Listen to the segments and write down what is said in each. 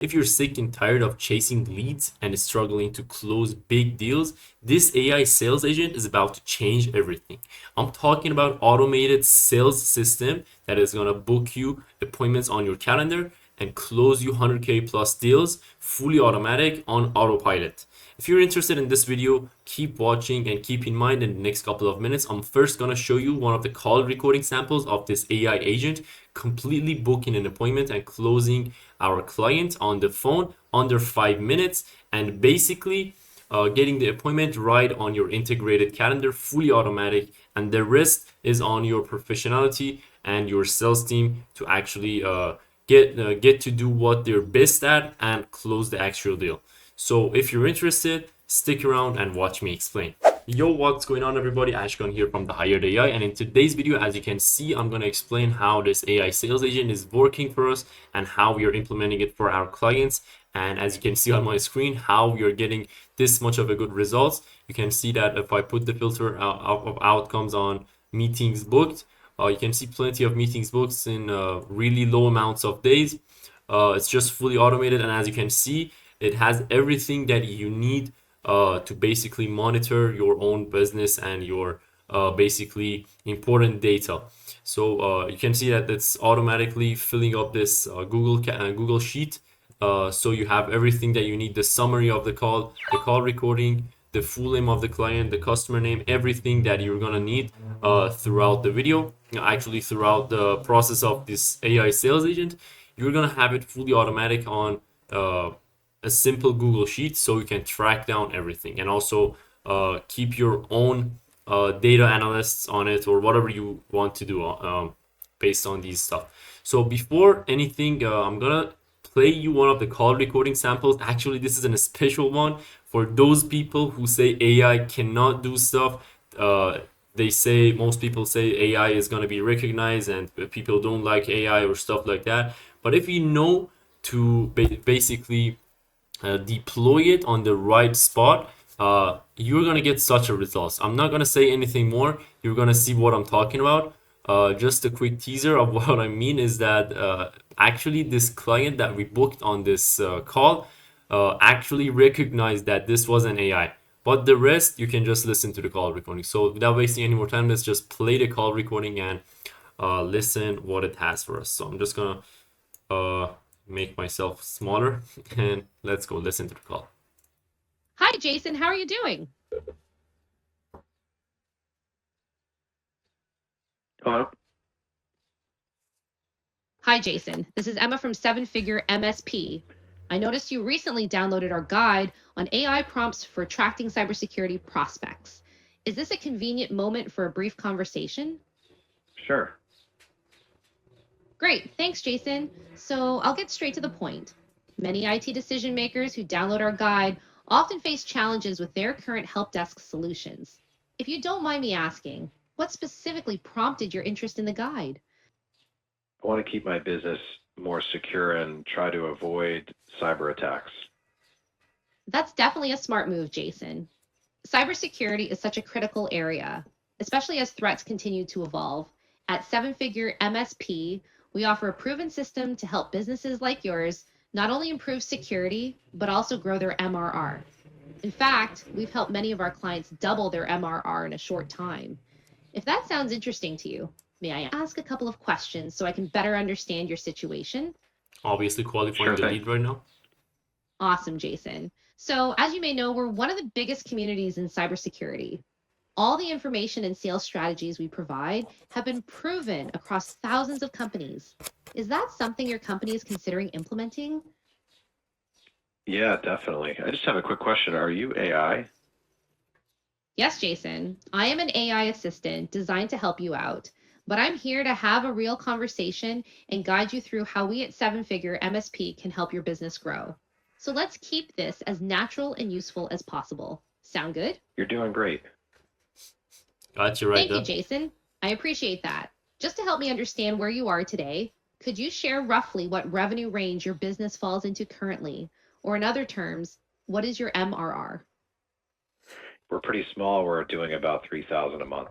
If you're sick and tired of chasing leads and struggling to close big deals, this AI sales agent is about to change everything. I'm talking about automated sales system that is going to book you appointments on your calendar and close you 100K plus deals fully automatic on autopilot. If you're interested in this video, keep watching and keep in mind in the next couple of minutes, I'm first gonna show you one of the call recording samples of this AI agent completely booking an appointment and closing our client on the phone under 5 minutes and basically getting the appointment right on your integrated calendar, fully automatic, and the rest is on your professionality and your sales team to actually get to do what they're best at and close the actual deal. So if you're interested, stick around and watch me explain. Yo, what's going on everybody? Ashkan here from the Hired AI, and in today's video, as you can see, I'm going to explain how this AI sales agent is working for us and how we are implementing it for our clients. And as you can see on my screen, how we are getting this much of a good results. You can see that if I put the filter of outcomes on meetings booked, you can see plenty of meetings booked in really low amounts of days. It's just fully automated, and as you can see, it has everything that you need to basically monitor your own business and your basically important data. So you can see that it's automatically filling up this Google Sheet. So you have everything that you need: the summary of the call recording, the full name of the client, the customer name, everything that you're gonna need throughout the video. Actually, throughout the process of this AI sales agent, you're gonna have it fully automatic on a simple Google Sheet, so you can track down everything and also keep your own data analysts on it or whatever you want to do based on these stuff. So before anything, I'm gonna play you one of the call recording samples. Actually, this is a special one for those people who say AI cannot do stuff. Most people say AI is going to be recognized and people don't like AI or stuff like that. But if you know to basically deploy it on the right spot, you're gonna get such a results. I'm not gonna say anything more. You're gonna see what I'm talking about. Just a quick teaser of what I mean is that actually this client that we booked on this call actually recognized that this was an AI. But the rest, you can just listen to the call recording. So without wasting any more time, let's just play the call recording and listen what it has for us. So I'm just gonna make myself smaller and let's go listen to the call. Hi, Jason. How are you doing? Hello. Hi, Jason. This is Emma from Seven Figure MSP. I noticed you recently downloaded our guide on AI prompts for attracting cybersecurity prospects. Is this a convenient moment for a brief conversation? Sure. Great. Thanks, Jason. So I'll get straight to the point. Many IT decision makers who download our guide often face challenges with their current help desk solutions. If you don't mind me asking, what specifically prompted your interest in the guide? I want to keep my business more secure and try to avoid cyber attacks. That's definitely a smart move, Jason. Cybersecurity is such a critical area, especially as threats continue to evolve. At Seven Figure MSP, we offer a proven system to help businesses like yours not only improve security, but also grow their MRR. In fact, we've helped many of our clients double their MRR in a short time. If that sounds interesting to you, may I ask a couple of questions so I can better understand your situation? Obviously qualifying Sure the thing. lead right now. Awesome, Jason. So, as you may know, we're one of the biggest communities in cybersecurity. All the information and sales strategies we provide have been proven across thousands of companies. Is that something your company is considering implementing? Yeah, definitely. I just have a quick question. Are you AI? Yes, Jason. I am an AI assistant designed to help you out, but I'm here to have a real conversation and guide you through how we at Seven Figure MSP can help your business grow. So let's keep this as natural and useful as possible. Sound good? You're doing great. Got you right Thank you, there. Jason. I appreciate that. Just to help me understand where you are today, could you share roughly what revenue range your business falls into currently? Or in other terms, what is your MRR? We're pretty small. We're doing about 3,000 a month.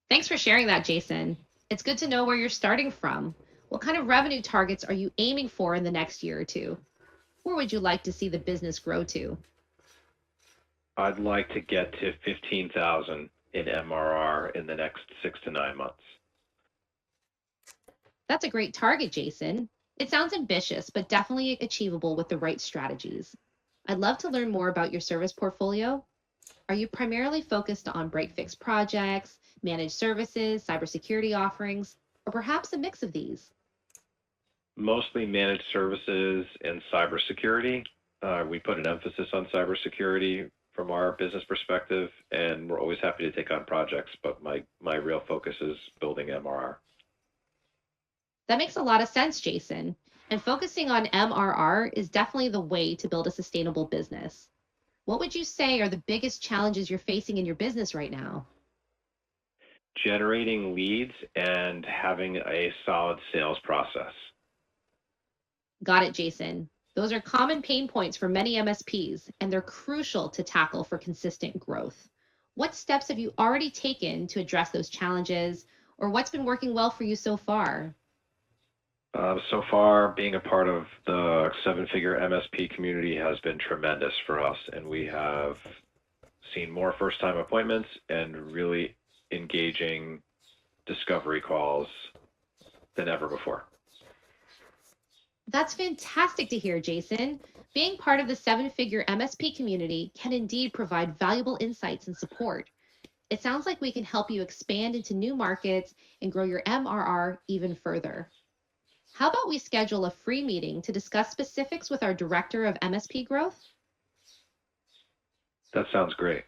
Thanks for sharing that, Jason. It's good to know where you're starting from. What kind of revenue targets are you aiming for in the next year or two? Where would you like to see the business grow to? I'd like to get to 15,000 in MRR in the next 6 to 9 months. That's a great target, Jason. It sounds ambitious, but definitely achievable with the right strategies. I'd love to learn more about your service portfolio. Are you primarily focused on break-fix projects, managed services, cybersecurity offerings, or perhaps a mix of these? Mostly managed services and cybersecurity. We put an emphasis on cybersecurity from our business perspective, and we're always happy to take on projects, but my real focus is building MRR. That makes a lot of sense, Jason. And focusing on MRR is definitely the way to build a sustainable business. What would you say are the biggest challenges you're facing in your business right now? Generating leads and having a solid sales process. Got it, Jason. Those are common pain points for many MSPs, and they're crucial to tackle for consistent growth. What steps have you already taken to address those challenges, or what's been working well for you so far? So far, being a part of the seven-figure MSP community has been tremendous for us, and we have seen more first-time appointments and really engaging discovery calls than ever before. That's fantastic to hear, Jason. Being part of the seven-figure MSP community can indeed provide valuable insights and support. It sounds like we can help you expand into new markets and grow your MRR even further. How about we schedule a free meeting to discuss specifics with our Director of MSP Growth? That sounds great.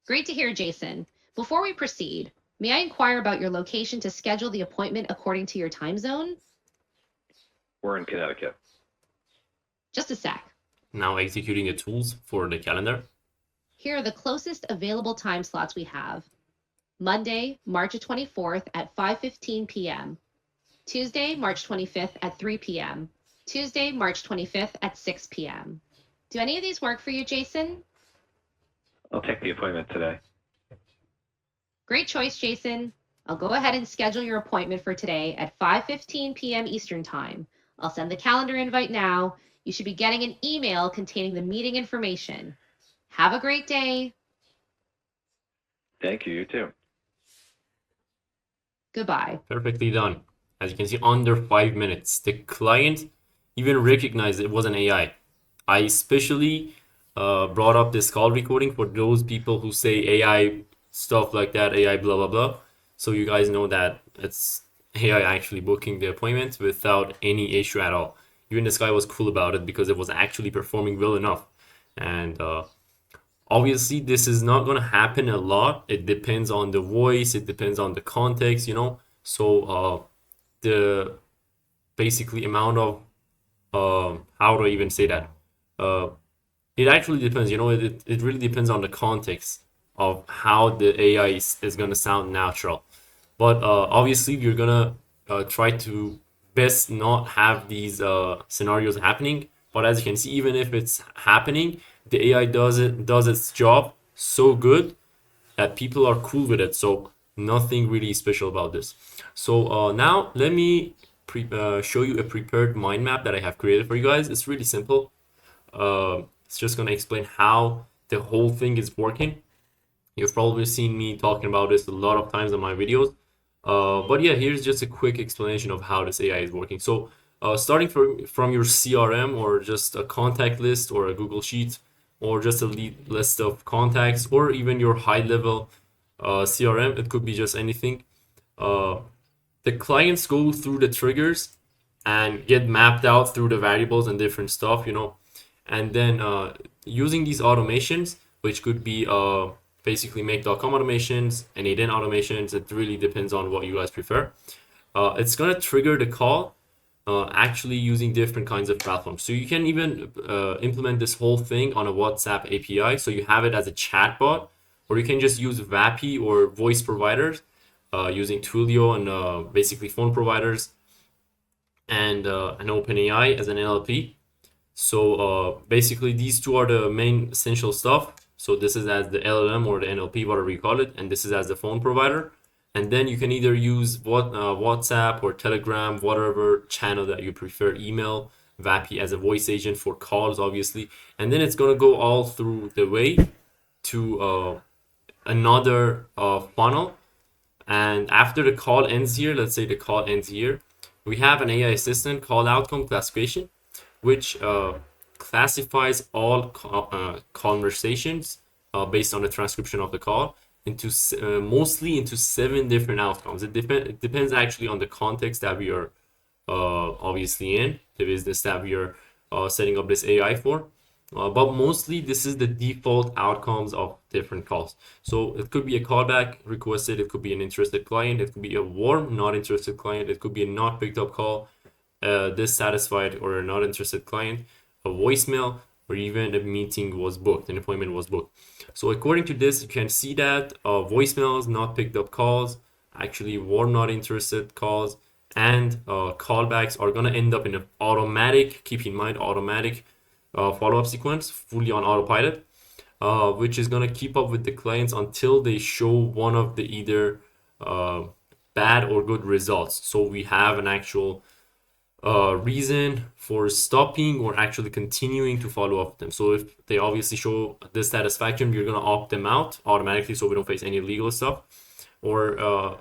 Great to hear, Jason. Before we proceed, may I inquire about your location to schedule the appointment according to your time zone? We're in Connecticut. Just a sec. Now executing the tools for the calendar. Here are the closest available time slots we have. Monday, March 24th at 5:15 p.m. Tuesday, March 25th at 3 p.m. Tuesday, March 25th at 6 p.m. Do any of these work for you, Jason? I'll take the appointment today. Great choice, Jason. I'll go ahead and schedule your appointment for today at 5:15 p.m. Eastern Time. I'll send the calendar invite now. You should be getting an email containing the meeting information. Have a great day. Thank you, you too. Goodbye. Perfectly done. As you can see, under 5 minutes. The client even recognized it was an AI. I especially brought up this call recording for those people who say AI stuff like that, AI blah blah blah. So you guys know that it's AI actually booking the appointment without any issue at all. Even this guy was cool about it because it was actually performing well enough. And obviously, this is not gonna happen a lot. It depends on the voice. It depends on the context, you know. So the basically amount of how do I even say that? It actually depends, you know. It really depends on the context of how the AI is gonna sound natural. But obviously, you're gonna try to best not have these scenarios happening. But as you can see, even if it's happening, the AI does its job so good that people are cool with it. So nothing really special about this. So now let me show you a prepared mind map that I have created for you guys. It's really simple. It's just gonna explain how the whole thing is working. You've probably seen me talking about this a lot of times in my videos. But yeah, here's just a quick explanation of how this AI is working. So starting from your CRM or just a contact list or a Google Sheet or just a list of contacts or even your high level CRM, it could be just anything. The clients go through the triggers and get mapped out through the variables and different stuff, you know. And then using these automations, which could be basically make.com automations and A10 automations, it really depends on what you guys prefer. It's gonna trigger the call actually using different kinds of platforms. So you can even implement this whole thing on a WhatsApp API. So you have it as a chatbot, or you can just use VAPI or voice providers using Twilio and basically phone providers and an OpenAI as an NLP. So basically these two are the main essential stuff. So this is as the LLM or the NLP, whatever you call it, and this is as the phone provider. And then you can either use WhatsApp or Telegram, whatever channel that you prefer, email, VAPI as a voice agent for calls, obviously. And then it's going to go all through the way to another funnel. And after the call ends here, let's say the call ends here, we have an AI assistant called outcome classification, which classifies all conversations based on the transcription of the call into mostly into 7 different outcomes. It depends actually on the context that we are obviously in, the business that we are setting up this AI for. But mostly this is the default outcomes of different calls. So it could be a callback requested, it could be an interested client, it could be a warm not interested client, it could be a not picked up call, dissatisfied or a not interested client, a voicemail, or even a meeting was booked, an appointment was booked. So according to this, you can see that voicemails, not picked up calls, actually warm not interested calls, and callbacks are gonna end up in an automatic, keep in mind, automatic follow-up sequence, fully on autopilot, which is gonna keep up with the clients until they show one of the either bad or good results. So we have an actual reason for stopping or actually continuing to follow up with them. So if they obviously show dissatisfaction, we're gonna opt them out automatically so we don't face any legal stuff. Or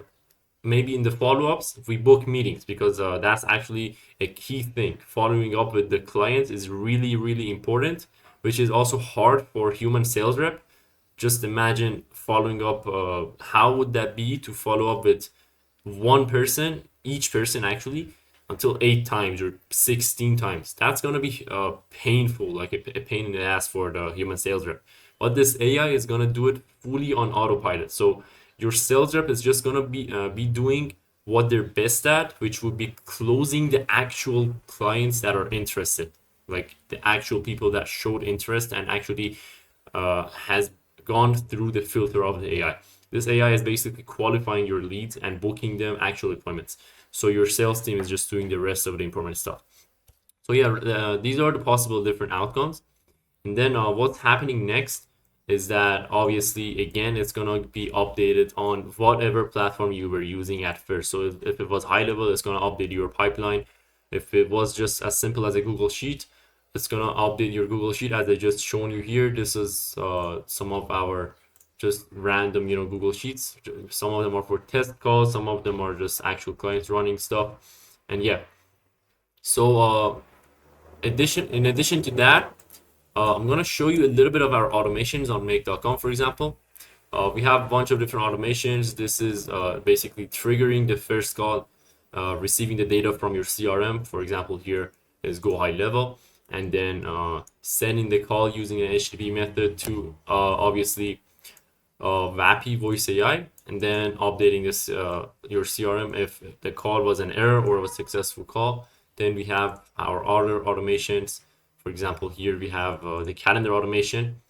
maybe in the follow-ups, if we book meetings, because that's actually a key thing. Following up with the clients is really, really important, which is also hard for human sales rep. Just imagine following up. How would that be to follow up with one person, each person actually, until 8 times or 16 times? That's gonna be painful, like a pain in the ass for the human sales rep. But this AI is gonna do it fully on autopilot. So your sales rep is just gonna be doing what they're best at, which would be closing the actual clients that are interested, like the actual people that showed interest and actually has gone through the filter of the AI. This AI is basically qualifying your leads and booking them actual appointments. So your sales team is just doing the rest of the important stuff. So yeah, these are the possible different outcomes. And then what's happening next is that obviously, again, it's going to be updated on whatever platform you were using at first. So if it was high level, it's going to update your pipeline. If it was just as simple as a Google Sheet, it's going to update your Google Sheet as I just shown you here. This is some of our just random, Google Sheets. Some of them are for test calls. Some of them are just actual clients running stuff. And yeah, so in addition to that, I'm going to show you a little bit of our automations on make.com, for example. We have a bunch of different automations. This is basically triggering the first call, receiving the data from your CRM. For example, here is go high level, and then sending the call using an HTTP method to obviously VAPI voice AI, and then updating this your CRM if the call was an error or a successful call. Then we have our other automations. For example, here we have the calendar automation,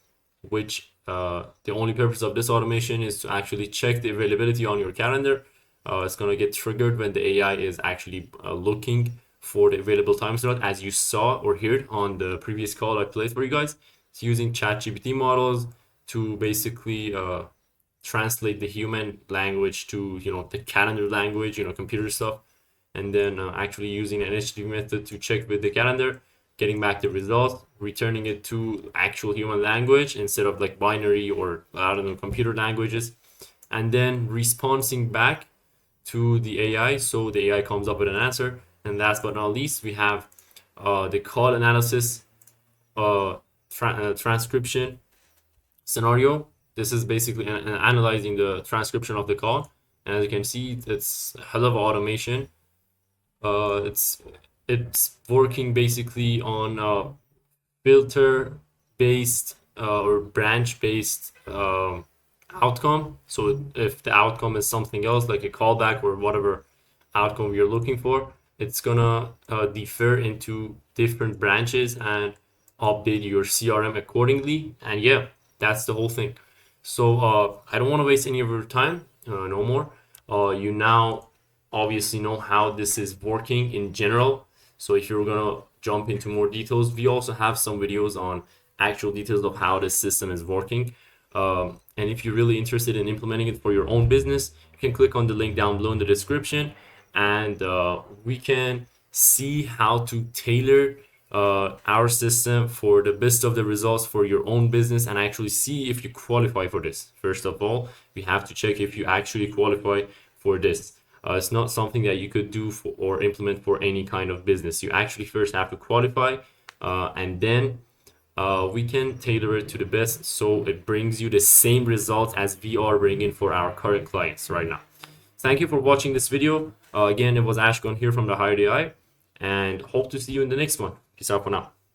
which the only purpose of this automation is to actually check the availability on your calendar. It's going to get triggered when the AI is actually looking for the available time slot, as you saw or heard on the previous call I played for you guys. It's using ChatGPT models to basically translate the human language to the calendar language, computer stuff, and then actually using an HTTP method to check with the calendar, getting back the results, returning it to actual human language instead of like binary or I don't know computer languages, and then responding back to the AI so the AI comes up with an answer. And last but not least, we have the call analysis transcription scenario. This is basically analyzing the transcription of the call, and as you can see, it's a hell of automation. It's working basically on filter based or branch based outcome. So if the outcome is something else like a callback or whatever outcome you're looking for, it's gonna differ into different branches and update your CRM accordingly. And yeah, that's the whole thing. So I don't want to waste any of your time no more. You now obviously know how this is working in general. So if you're gonna jump into more details, we also have some videos on actual details of how this system is working. And if you're really interested in implementing it for your own business, you you can click on the link down below in the description, and we can see how to tailor our system for the best of the results for your own business, and actually see if you qualify for this. First of all, we have to check if you actually qualify for this. It's not something that you could do for, or implement for any kind of business. You actually first have to qualify, and then we can tailor it to the best so it brings you the same results as we are bringing for our current clients right now. Thank you for watching this video. Again, it was Ashkan here from the Higher AI, and hope to see you in the next one. Peace out for now.